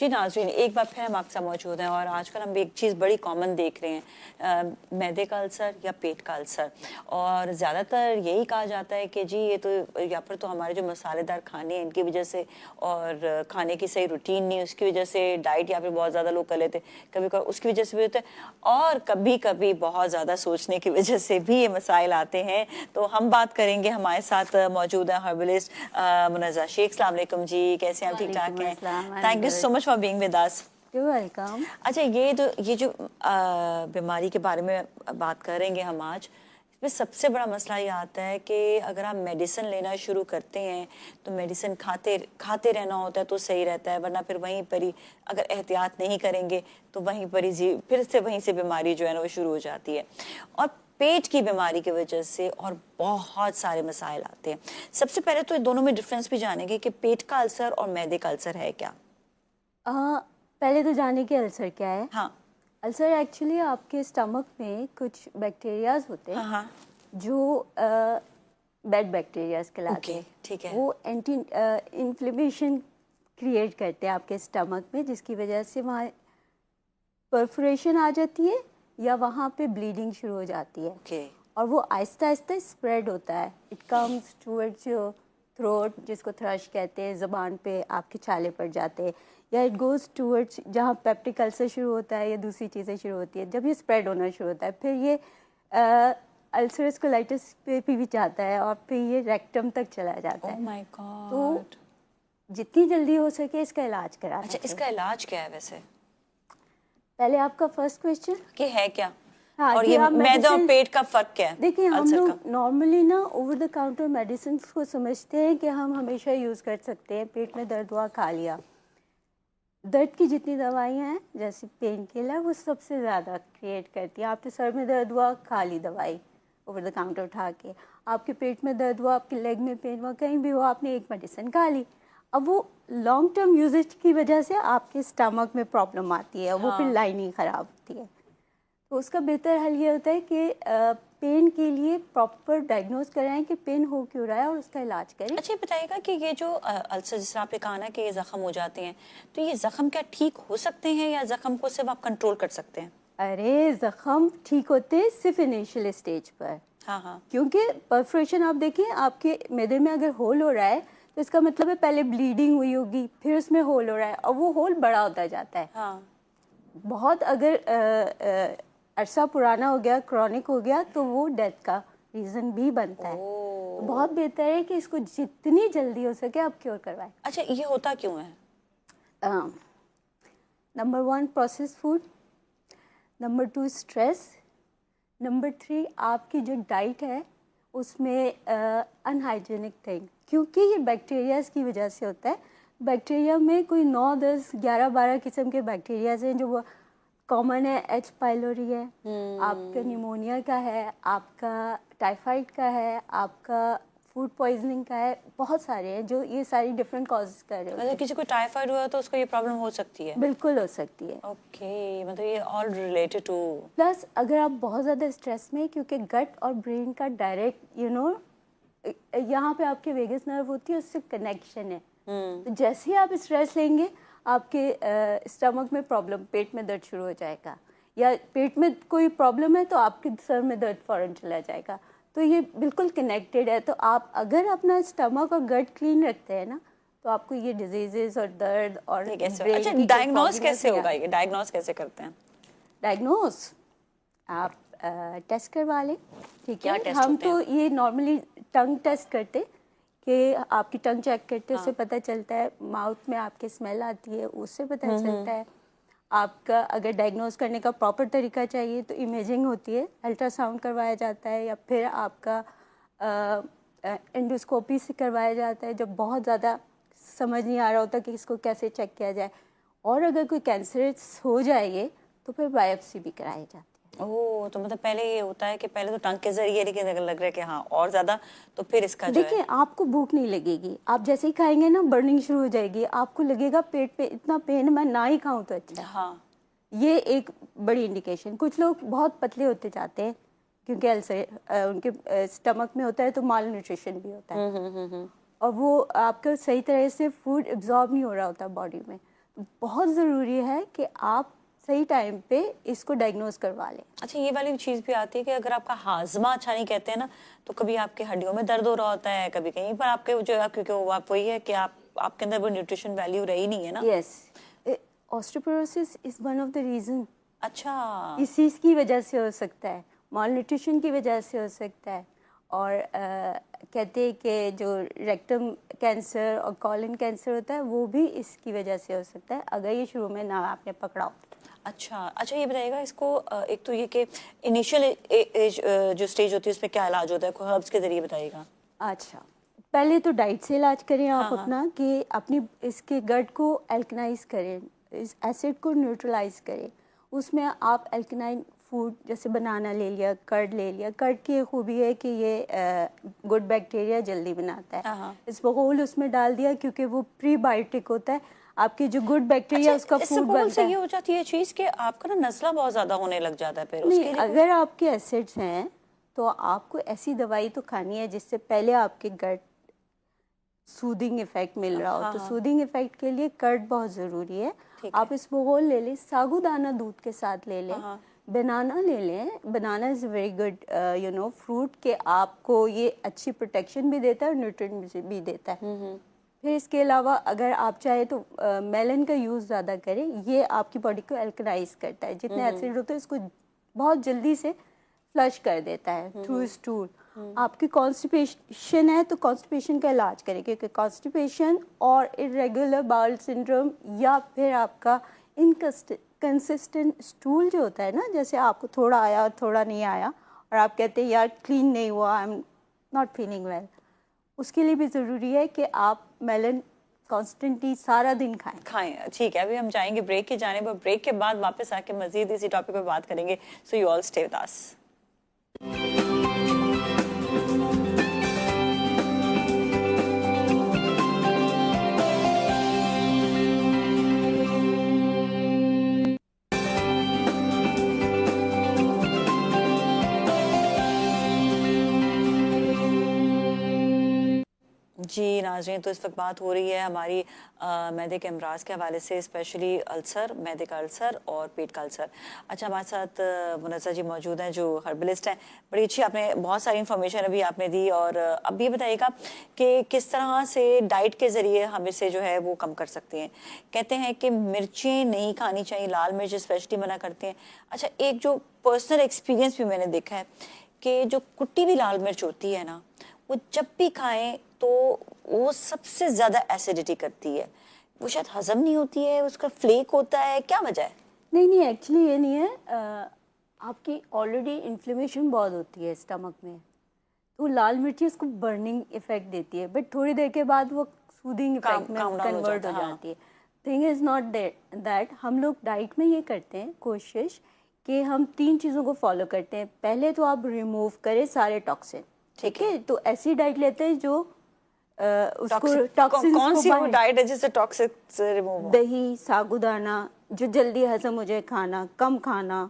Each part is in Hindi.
जी नाज़रीन, एक बार फिर हम आपके साथ मौजूद हैं और आजकल हम एक चीज़ बड़ी कॉमन देख रहे हैं, मैदे का अल्सर या पेट का अल्सर। और ज़्यादातर यही कहा जाता है कि जी ये तो या फिर तो हमारे जो मसालेदार खाने हैं इनकी वजह से, और खाने की सही रूटीन नहीं उसकी वजह से, डाइट या फिर बहुत ज़्यादा लोग कर लेते, कभी कभी उसकी वजह से भी होता है, और कभी कभी बहुत ज़्यादा सोचने की वजह से भी ये मसाइल आते हैं। तो हम बात करेंगे, हमारे साथ मौजूद है हर्बलिस्ट मुनज़्ज़ा शेख। अस्सलाम वालेकुम जी, कैसे हैं आप? ठीक ठाक हैं? Thank you so much for being with us. You welcome. अच्छा, ये जो बीमारी के बारे में बात करेंगे हम आज, इसमें सबसे बड़ा मसला ये आता है कि अगर आप मेडिसिन लेना शुरू करते हैं तो मेडिसिन खाते रहना होता है तो सही रहता है, वरना फिर वहीं पर ही अगर एहतियात नहीं करेंगे तो वहीं पर ही फिर से वहीं से बीमारी जो है ना वो शुरू हो जाती है। और पेट की बीमारी की वजह से और बहुत सारे मसाइल आते हैं। सबसे पहले तो दोनों में डिफरेंस भी जानेंगे कि पेट का अल्सर और मैदे का अल्सर है क्या। पहले तो जाने के अल्सर क्या है। हाँ अल्सर एक्चुअली आपके स्टमक में कुछ बैक्टीरियाज होते हैं, हाँ जो बैड बैक्टीरियाज कहलाते हैं। ठीक है। वो एंटी इन्फ्लेमेशन क्रिएट करते हैं आपके स्टमक में, जिसकी वजह से वहाँ परफोरेशन आ जाती है या वहाँ पे ब्लीडिंग शुरू हो जाती है। और वो आहिस्ता आहिस्ता स्प्रेड होता है। It comes towards your throat, जिसको थ्रश कहते हैं, ज़बान पे आपके छाले पड़ जाते हैं, या इट गोज़ टूवर्ड्स जहाँ पेप्टिक अल्सर शुरू होता है या दूसरी चीज़ें शुरू होती है। जब ये स्प्रेड होना शुरू होता है फिर ये अल्सरस कोलाइटिस पे भी जाता है और फिर ये रेक्टम तक चला जाता है। Oh my God. तो जितनी जल्दी हो सके इसका इलाज करा। अच्छा, इसका इलाज क्या है वैसे? पहले आपका फर्स्ट क्वेश्चन कि है क्या? हाँ, और ये मैदे और पेट का फर्क क्या है? देखिए, हम लोग नॉर्मली ना ओवर द काउंटर मेडिसिन को समझते हैं कि हम हमेशा यूज़ कर सकते हैं। पेट में दर्द हुआ, खा लिया। दर्द की जितनी दवाइयाँ हैं जैसे पेन किलर, वो सबसे ज़्यादा क्रिएट करती है। आपके सर में दर्द हुआ, खा ली दवाई ओवर द काउंटर उठा के। आपके पेट में दर्द हुआ, आपके लेग में पेन हुआ, कहीं भी हुआ, आपने एक मेडिसिन खा ली। अब वो लॉन्ग टर्म यूजेज की वजह से आपके स्टमक में प्रॉब्लम आती है। वो फिर लाइनिंग ख़राब होती है। तो उसका बेहतर हल ये होता है कि पेन के लिए प्रॉपर डायग्नोज कराएं कि पेन हो क्यों रहा है और उसका इलाज करें। अच्छा, ये बताइएगा कि ये जो अल्सर जिस आपने कहा ना कि ये ज़ख्म हो जाते हैं, तो ये ज़ख्म क्या ठीक हो सकते हैं या ज़ख्म को सिर्फ आप कंट्रोल कर सकते हैं? अरे, ज़ख्म ठीक होते हैं सिर्फ इनिशियल स्टेज पर। हाँ। क्योंकि परफोरेशन, आप देखिए आपके मैदे में अगर होल हो रहा है तो इसका मतलब है पहले ब्लीडिंग हुई होगी, फिर उसमें होल हो रहा है और वो होल बड़ा होता जाता है। हाँ। बहुत अगर अरसा पुराना हो गया, क्रॉनिक हो गया, तो वो डेथ का रीज़न भी बनता है। तो बहुत बेहतर है कि इसको जितनी जल्दी हो सके आप क्योर करवाएं। अच्छा, ये होता क्यों है? Number 1 process food, number 2 stress, number 3 आपकी जो डाइट है उसमें अनहाइजीनिक थिंग, क्योंकि ये बैक्टीरियाज की वजह से होता है। बैक्टीरिया में कोई 9, 10, 11, 12 किस्म के बैक्टीरियाज हैं। जो वो कॉमन है, एच पाइलोरी है, आपका निमोनिया का है, आपका टाइफाइड का है, आपका फूड पॉइजनिंग का है, बहुत सारे हैं जो ये सारी डिफरेंट कॉजेज कर रहे हैं। अगर किसी को टाइफाइड हुआ तो उसको ये प्रॉब्लम हो सकती है? बिल्कुल हो सकती है। ओके, मतलब ये ऑल रिलेटेड टू। प्लस अगर आप बहुत ज़्यादा स्ट्रेस में, क्योंकि गट और ब्रेन का डायरेक्ट यहाँ पे आपके वेगस नर्व होती है, उससे कनेक्शन है। तो जैसे ही आप स्ट्रेस लेंगे आपके स्टमक में प्रॉब्लम, पेट में दर्द शुरू हो जाएगा, या पेट में कोई प्रॉब्लम है तो आपके सर में दर्द फौरन चला जाएगा। तो ये बिल्कुल कनेक्टेड है। तो आप अगर अपना स्टमक और गट क्लीन रखते हैं ना, तो आपको ये डिजीजेस और दर्द और अच्छा, डायग्नोज कैसे होगा? ये डायग्नोज कैसे करते हैं? डायग्नोज आप टेस्ट करवा लें। ठीक है, हम तो ये नॉर्मली टंग टेस्ट करते कि आपकी टंग चेक करते, उससे पता चलता है। माउथ में आपके स्मेल आती है, उससे पता चलता है। आपका अगर डायग्नोज करने का प्रॉपर तरीका चाहिए तो इमेजिंग होती है, अल्ट्रासाउंड करवाया जाता है, या फिर आपका एंडोस्कोपी से करवाया जाता है जब बहुत ज़्यादा समझ नहीं आ रहा होता कि इसको कैसे चेक किया जाए। और अगर कोई कैंसरस हो जाए तो फिर बायोप्सी भी कराई जाती है। ओह, तो मतलब पहले ये होता है कि पहले तो टंग के जरिए, लेकिन अगर लग रहा है कि हाँ और ज्यादा, तो फिर इसका जो है, देखिए आपको भूख नहीं लगेगी। आप जैसे ही खाएंगे ना, बर्निंग शुरू हो जाएगी, आपको लगेगा पेट पे इतना पेन, मैं ना ही खाऊं तो अच्छा। हाँ, ये एक बड़ी इंडिकेशन। कुछ लोग बहुत पतले होते जाते हैं क्योंकि अल्सर उनके स्टमक में होता है, तो माल न्यूट्रिशन भी होता है। और वो आपका सही तरह से फूड एब्जॉर्ब नहीं हो रहा होता बॉडी में, बहुत ज़रूरी है कि आप सही टाइम पे इसको डायग्नोज करवा लें। अच्छा, ये वाली चीज़ भी आती है कि अगर आपका हाजमा अच्छा नहीं, कहते हैं ना, तो कभी आपके हड्डियों में दर्द हो रहा होता है, कभी कहीं पर आपके जो है, क्योंकि वो आप वही है कि आपके अंदर वो न्यूट्रिशन वैल्यू रही नहीं है ना। Yes, osteoporosis is one of the reason. अच्छा। इस चीज़ की वजह से हो सकता है, माल न्यूट्रिशन की वजह से हो सकता है, और कहते हैं कि जो रेक्टम कैंसर और कॉलन कैंसर होता है वो भी इसकी वजह से हो सकता है, अगर ये शुरू में ना आपने पकड़ा हो। अच्छा, ये बताइएगा इसको, एक तो ये कि इनिशियल एज जो स्टेज होती है उसमें क्या इलाज होता है, कोई हर्ब्स के जरिए बताइएगा। अच्छा, पहले तो डाइट से इलाज करें आप हाँ, अपना, कि अपनी इसके गट को एल्कनाइज करें, इस एसिड को न्यूट्रलाइज करें। उसमें आप एल्कनाइन फूड जैसे बनाना ले लिया, कर्ड ले लिया। कर्ड की ये खूबी है कि ये गुड बैक्टीरिया जल्दी बनाता है। हाँ। इसबगोल उसमें डाल दिया क्योंकि वो प्रीबायोटिक होता है, आपकी जो गुड बैक्टीरिया उसका इससे फूड बहुत बनता से है। ये हो जाती है चीज़ कि आपका ना नज़ला बहुत ज़्यादा होने लग जाता है, फिर नहीं, उसके लिए अगर आपके एसिड्स हैं तो आपको ऐसी दवाई तो खानी है जिससे पहले आपके गट सूदिंग इफेक्ट मिल रहा हो। हाँ, तो हाँ। सूदिंग इफेक्ट के लिए कर्ड बहुत ज़रूरी है। ठीक आप है। इसबगोल ले लें, साबूदाना दूध के साथ ले लें, हाँ। बनाना ले लें। बनाना इज़ वेरी गुड फ्रूट के आपको ये अच्छी प्रोटेक्शन भी देता है और न्यूट्रिएंट भी देता है। फिर इसके अलावा अगर आप चाहे तो मेलन का यूज़ ज़्यादा करें, ये आपकी बॉडी को एल्कलाइज करता है। जितने एसिड होते हैं इसको बहुत जल्दी से फ्लश कर देता है थ्रू स्टूल। आपकी कॉन्स्टिपेशन है तो कॉन्स्टिपेशन का इलाज करें, क्योंकि कॉन्स्टिपेशन और इरेगुलर बाउल सिंड्रोम या फिर आपका इनकंसिस्टेंट स्टूल जो होता है ना, जैसे आपको थोड़ा आया और थोड़ा नहीं आया और आप कहते हैं यार क्लीन नहीं हुआ, I am not feeling well, उसके लिए भी ज़रूरी है कि आप मेलन कॉन्स्टेंटली सारा दिन खाएं। ठीक है, अभी हम जाएंगे ब्रेक की जाने पर। ब्रेक के बाद वापस आके मजीद इसी टॉपिक पे बात करेंगे। So you all stay with us. जी नाज़रीन, तो इस वक्त बात हो रही है हमारी मैदे के अमराज के हवाले से, स्पेशली अल्सर, मैदे का अल्सर और पेट का अल्सर। अच्छा, हमारे साथ मुनज़्ज़ा जी मौजूद हैं जो हर्बलिस्ट हैं। बड़ी अच्छी आपने बहुत सारी इन्फॉर्मेशन अभी आपने दी, और अब ये बताइएगा कि किस तरह से डाइट के ज़रिए हम इसे जो है वो कम कर सकते हैं। कहते हैं कि मिर्चें नहीं खानी चाहिए, लाल मिर्च स्पेशली मना करते हैं। अच्छा, एक जो पर्सनल एक्सपीरियंस भी मैंने देखा है कि जो कुटी हुई लाल मिर्च होती है ना, वो जब भी खाएं तो वो सबसे ज़्यादा एसिडिटी करती है, वो शायद हजम नहीं होती है, उसका फ्लेक होता है, क्या वजह है? नहीं, एक्चुअली ये नहीं है। आपकी ऑलरेडी इन्फ्लेमेशन बहुत होती है स्टमक में, तो लाल मिर्ची उसको बर्निंग इफेक्ट देती है, बट थोड़ी देर के बाद वो सूदिंग इफेक्ट में कन्वर्ट हो जाती है। थिंग इज़ नॉट दैट हम लोग डाइट में ये करते हैं कोशिश कि हम 3 चीज़ों को फॉलो करते हैं। पहले तो आप रिमूव करें सारे टॉक्सिन, ठीक है? तो ऐसी डाइट लेते हैं जो उसको टॉक्सिन, कौन सी वो डाइट है जिससे टॉक्सिक रिमूव हो? दही, साबूदाना, जो जल्दी हजम हो जाए खाना, कम खाना,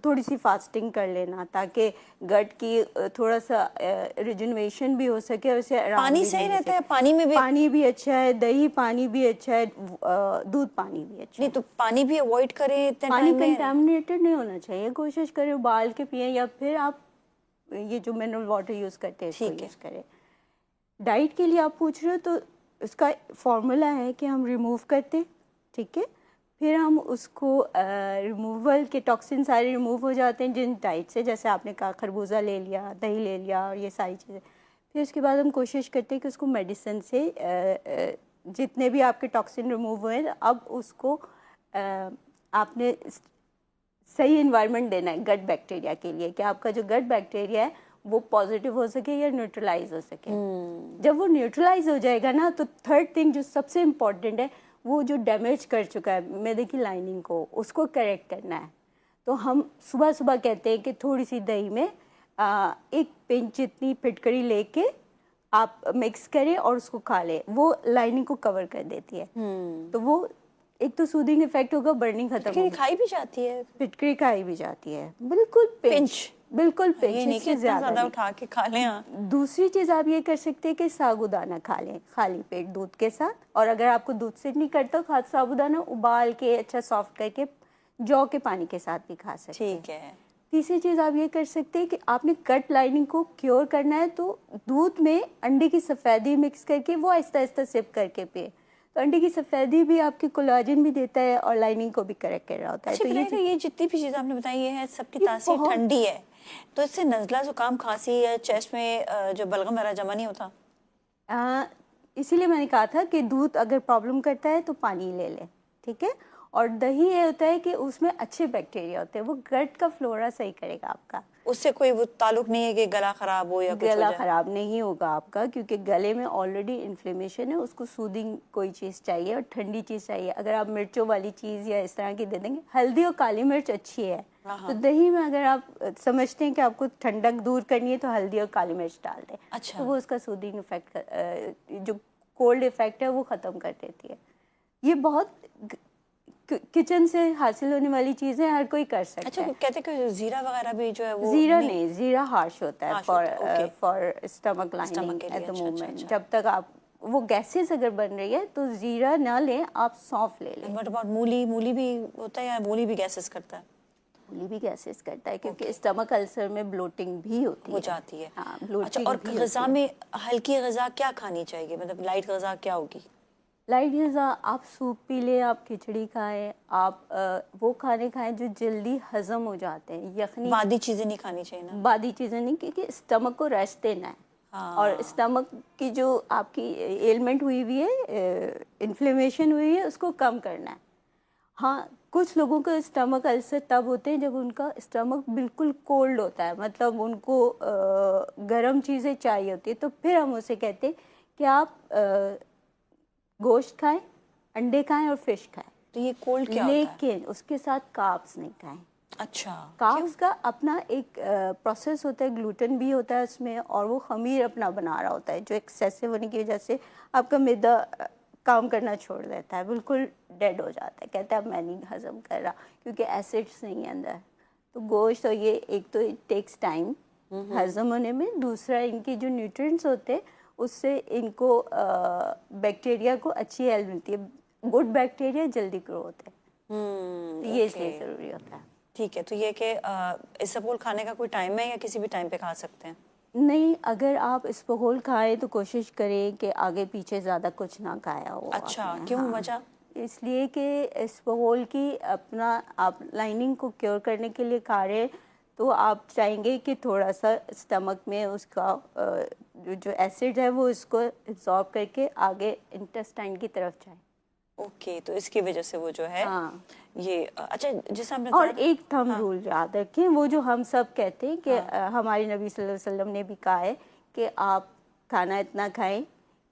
थोड़ी सी फास्टिंग कर लेना ताकि गट की थोड़ा सा रिजनरेशन भी हो सके और उसे आराम पानी भी सही मिल रहता सके। है, पानी भी अच्छा है, दही पानी भी अच्छा है, दूध पानी भी अच्छा नहीं है। तो पानी भी अवॉइड करें इतने पानी टाइम में। कंटामिनेटेड नहीं होना चाहिए, कोशिश करें उबाल के पिए या फिर आप ये जो मिनरल वाटर यूज़ करते हैं इसको यूज़ करें। डाइट के लिए आप पूछ रहे हो तो इसका फॉर्मूला है कि हम रिमूव करते, ठीक है, फिर हम उसको रिमूवल के टॉक्सिन सारे रिमूव हो जाते हैं जिन डाइट से, जैसे आपने कहा खरबूजा ले लिया, दही ले लिया और ये सारी चीज़ें। फिर उसके बाद हम कोशिश करते हैं कि उसको मेडिसिन से जितने भी आपके टॉक्सिन रिमूव हुए हैं, अब उसको आपने सही इन्वायरमेंट देना है गट बैक्टीरिया के लिए, कि आपका जो गट बैक्टीरिया है वो पॉजिटिव हो सके या न्यूट्रलाइज हो सके। जब वो न्यूट्रलाइज हो जाएगा ना, तो थर्ड थिंग जो सबसे इम्पॉर्टेंट है, वो जो डैमेज कर चुका है मैदे की लाइनिंग को, उसको करेक्ट करना है। तो हम सुबह सुबह कहते हैं कि थोड़ी सी दही में 1 पिंच जितनी फिटकरी लेके आप मिक्स करें और उसको खा लें, वो लाइनिंग को कवर कर देती है। तो वो एक तो सूदिंग इफेक्ट होगा, बर्निंग खत्म होगी। खाई भी जाती है, फिटकरी खाई भी जाती है, बिल्कुल पिंच बिल्कुल ये नहीं पेशेंस कि से इतना ज़्यादा ज़्यादा नहीं। उठा के खा लें। हाँ। दूसरी चीज़ आप ये कर सकते हैं कि साबूदाना खा लें खाली पेट दूध के साथ, और अगर आपको दूध से नहीं करता तो साबूदाना उबाल के अच्छा सॉफ्ट करके जौ के पानी के साथ भी खा सकते हैं। ठीक है। तीसरी चीज़ आप ये कर सकते हैं कि आपने गट लाइनिंग को क्योर करना है तो दूध में अंडे की सफ़ेदी मिक्स करके वो आहिस्ता आहिस्ता सिप करके पिए। तो अंडे की सफ़ेदी भी आपकी कोलाजन भी देता है और लाइनिंग को भी करेक्ट कर रहा होता है। अच्छा तो बताइएगा, ये जितनी भी चीज़ें आपने बताई है सबकी ये तासीर बहुत ठंडी है, तो इससे नज़ला ज़ुकाम खांसी या चेस्ट में जो बलगम वगैरह जमा नहीं होता? इसीलिए मैंने कहा था कि दूध अगर प्रॉब्लम करता है तो पानी ले लें, ठीक है। और दही ये होता है कि उसमें अच्छे बैक्टीरिया होते हैं, वो गट का फ्लोरा सही करेगा आपका। उससे कोई वो ताल्लुक नहीं है कि गला खराब हो या कुछ हो गला जाए? खराब नहीं होगा आपका, क्योंकि गले में ऑलरेडी इन्फ्लेमेशन है, उसको सूदिंग कोई चीज़ चाहिए और ठंडी चीज़ चाहिए। अगर आप मिर्चों वाली चीज़ या इस तरह की दे देंगे, हल्दी और काली मिर्च अच्छी है, तो दही में अगर आप समझते हैं कि आपको ठंडक दूर करनी है तो हल्दी और काली मिर्च डाल दें। अच्छा। तो वो उसका सूदिंग इफेक्ट, जो कोल्ड इफेक्ट है वो ख़त्म कर देती है। ये बहुत किचन से हासिल होने वाली चीज़ें हर कोई कर सकता अच्छा, है। कहते हैं कि जीरा वगैरह भी जो है वो जीरा नहीं, जीरा हार्श होता है हार्श होता है, okay. For stomach stomach lining के लिए, एट द अच्छा, अच्छा, मोमेंट। अच्छा। जब तक आप वो गैसेस अगर बन रही है तो जीरा ना लें, आप सौंफ ले लें। बट अबाउट मूली, मूली भी होता है या मूली भी गैसेस करता है? मूली भी गैसेस करता है क्योंकि स्टमक अल्सर में ब्लोटिंग भी होती हो है। जाती है। हाँ, अच्छा, ब्लोटिंग और भी गज़ा होती है। में हल्की गज़ा क्या खानी चाहिए, मतलब लाइट गज़ा क्या होगी? लाइट गज़ा आप सूप पी लें, आप खिचड़ी खाएं, आप वो खाने खाएं जो जल्दी हजम हो जाते हैं। यखनी बादी चीज़ें नहीं खानी चाहिए ना? बादी चीज़ें नहीं, क्योंकि स्टमक को रेस्ट देना है। और हाँ। स्टमक की जो आपकी एलिमेंट हुई हुई है, इन्फ्लेमेशन हुई है, उसको कम करना है। हाँ, कुछ लोगों का स्टमक अल्सर तब होते हैं जब उनका स्टमक बिल्कुल कोल्ड होता है, मतलब उनको गर्म चीज़ें चाहिए होती है, तो फिर हम उसे कहते हैं कि आप गोश्त खाएं, अंडे खाएं और फिश खाएं, तो ये कोल्ड क्या होता है? लेकिन उसके साथ कार्ब्स नहीं खाएं। अच्छा, क्यों? कार्ब्स का अपना एक प्रोसेस होता है, ग्लूटेन भी होता है उसमें, और वो खमीर अपना बना रहा होता है, जो एक्सेसिव होने की वजह से आपका मैदा काम करना छोड़ देता है, बिल्कुल डेड हो जाता है। कहता है अब मैं नहीं हजम कर रहा, क्योंकि एसिड्स नहीं है अंदर। तो गोश्त, तो ये एक तो इट टेक्स टाइम हजम होने में, दूसरा इनके जो न्यूट्रिएंट्स होते हैं उससे इनको बैक्टीरिया को अच्छी हेल्प मिलती है। गुड बैक्टीरिया जल्दी ग्रो होते हैं, तो ये इसलिए ओके। ज़रूरी होता है। ठीक है, तो ये कि इसबगोल खाने का कोई टाइम है या किसी भी टाइम पे खा सकते हैं? नहीं, अगर आप इसबगोल खाएं तो कोशिश करें कि आगे पीछे ज़्यादा कुछ ना खाया हो अच्छा, आपने। क्यों, हाँ, वजह? इसलिए कि इसबगोल की अपना आप लाइनिंग को क्योर करने के लिए खा रहे हैं, तो आप चाहेंगे कि थोड़ा सा स्टमक में उसका जो एसिड है वो इसको एब्जॉर्ब करके आगे इंटेस्टाइन की तरफ जाए। ओके, तो इसकी वजह से वो जो है हाँ, ये अच्छा, जैसे आपने और कहा। एक थंब हाँ। रूल याद रखें, वो जो हम सब कहते हैं कि हमारे नबी सल्लल्लाहु अलैहि वसल्लम ने भी कहा है कि आप खाना इतना खाएं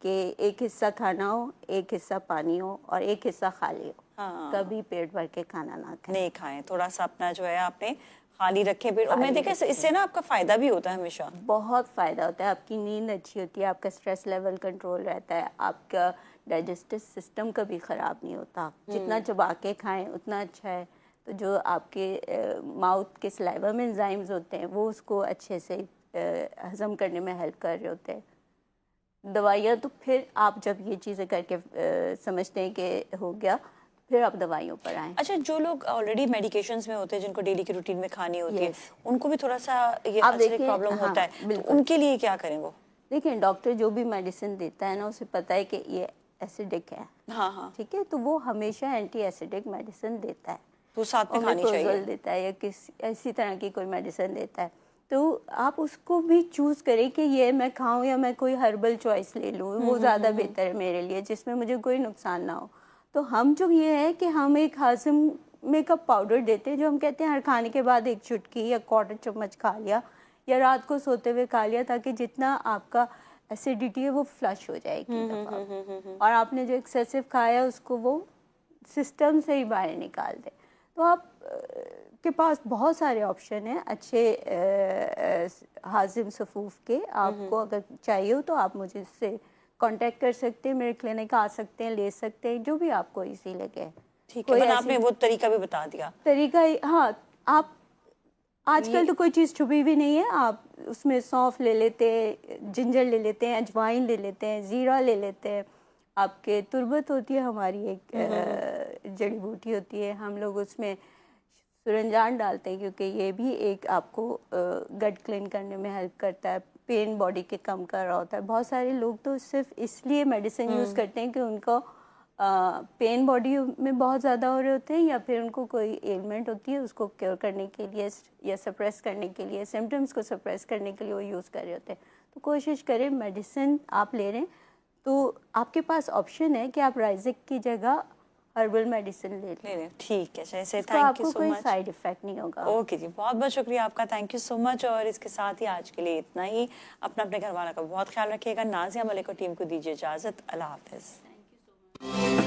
कि एक हिस्सा खाना हो, एक हिस्सा पानी हो और एक हिस्सा खाली हो। हाँ। कभी पेट भर के खाना ना खाएं। नहीं खाएं, थोड़ा सा अपना जो है आपने खाली रखें पेट। और मैं खाली देखा रखें। इससे ना आपका फायदा भी होता है हमेशा। बहुत फ़ायदा होता है, आपकी नींद अच्छी होती है, आपका स्ट्रेस लेवल कंट्रोल रहता है, आपका डाइजेस्टिव सिस्टम कभी ख़राब नहीं होता। जितना चबा के खाएं उतना अच्छा है। तो जो आपके माउथ के सलाइवा में एंजाइम्स होते हैं वो उसको अच्छे से हज़म करने में हेल्प कर रहे होते हैं। दवाइयाँ तो फिर आप जब ये चीज़ें करके समझते हैं कि हो गया, फिर आप दवाइयों पर आएँ। अच्छा, जो लोग ऑलरेडी मेडिकेशंस में होते हैं, जिनको डेली की रूटीन में खानी होती है, Yes. उनको भी थोड़ा सा ये आप अल्सरिक देखिए, प्रॉब्लम हाँ, होता है, तो बिल्कुल। उनके लिए क्या करें वो? देखिए, डॉक्टर जो भी मेडिसिन देता है ना, उसे पता है कि ये एसिडिक है, हाँ, हाँ, ठीक है, तो वो हमेशा एंटी एसिडिक मेडिसिन देता है, तो साथ में खानी ओमेप्रोजोल चाहिए। देता है या किसी ऐसी तरह की कोई मेडिसिन देता है। तो आप उसको भी चूज़ करें कि ये मैं खाऊं या मैं कोई हर्बल चॉइस ले लूं, वो ज़्यादा बेहतर है मेरे लिए, जिसमें मुझे कोई नुकसान ना हो। तो हम जो ये है कि हम एक हाज़मे का पाउडर देते हैं, जो हम कहते हैं हर खाने के बाद एक चुटकी या क्वार्टर चम्मच खा लिया, या रात को सोते हुए खा लिया, ताकि जितना आपका एसिडिटी है वो फ्लश हो जाएगी एक दफ़ा, और आपने जो एक्सेसिव खाया उसको वो सिस्टम से ही बाहर निकाल दे। तो आप के पास बहुत सारे ऑप्शन हैं अच्छे हाजिम सफूफ के। आपको अगर चाहिए हो तो आप मुझे से कांटेक्ट कर सकते हैं, मेरे क्लिनिक आ सकते हैं, ले सकते हैं, जो भी आपको इजी लगे। ठीक है, कोई मतलब ऐसी आपने वो तरीका भी बता दिया। तरीका हाँ, आप आजकल तो कोई चीज़ छुपी भी नहीं है, आप उसमें सौंफ ले लेते हैं, जिंजर ले लेते हैं, अजवाइन ले लेते हैं, ज़ीरा ले लेते हैं, आपके तुरबत होती है हमारी एक जड़ी बूटी होती है, हम लोग उसमें सुरंजान डालते हैं क्योंकि ये भी एक आपको गट क्लीन करने में हेल्प करता है, पेन बॉडी के कम कर रहा होता है। बहुत सारे लोग तो सिर्फ इसलिए मेडिसिन यूज़ करते हैं कि उनको पेन बॉडी में बहुत ज़्यादा हो रहे होते हैं या फिर उनको कोई एलिमेंट होती है, उसको क्योर करने के लिए या सप्रेस करने के लिए, सिम्टम्स को सप्रेस करने के लिए वो यूज़ कर रहे होते हैं। तो कोशिश करें, मेडिसिन आप ले रहे हैं तो आपके पास ऑप्शन है कि आप राइजिक की जगह हर्बल मेडिसिन ले लें। ठीक है, जैसे तो थैंक आपको यू सो कोई मच। साइड इफेक्ट नहीं होगा। ओके जी, बहुत बहुत शुक्रिया आपका, थैंक यू सो मच। और इसके साथ ही आज के लिए इतना ही। अपना अपने घर वालों का बहुत ख्याल रखिएगा। नाज़िया मलिक और टीम को दीजिए इजाज़त। अल्लाह हाफिज़।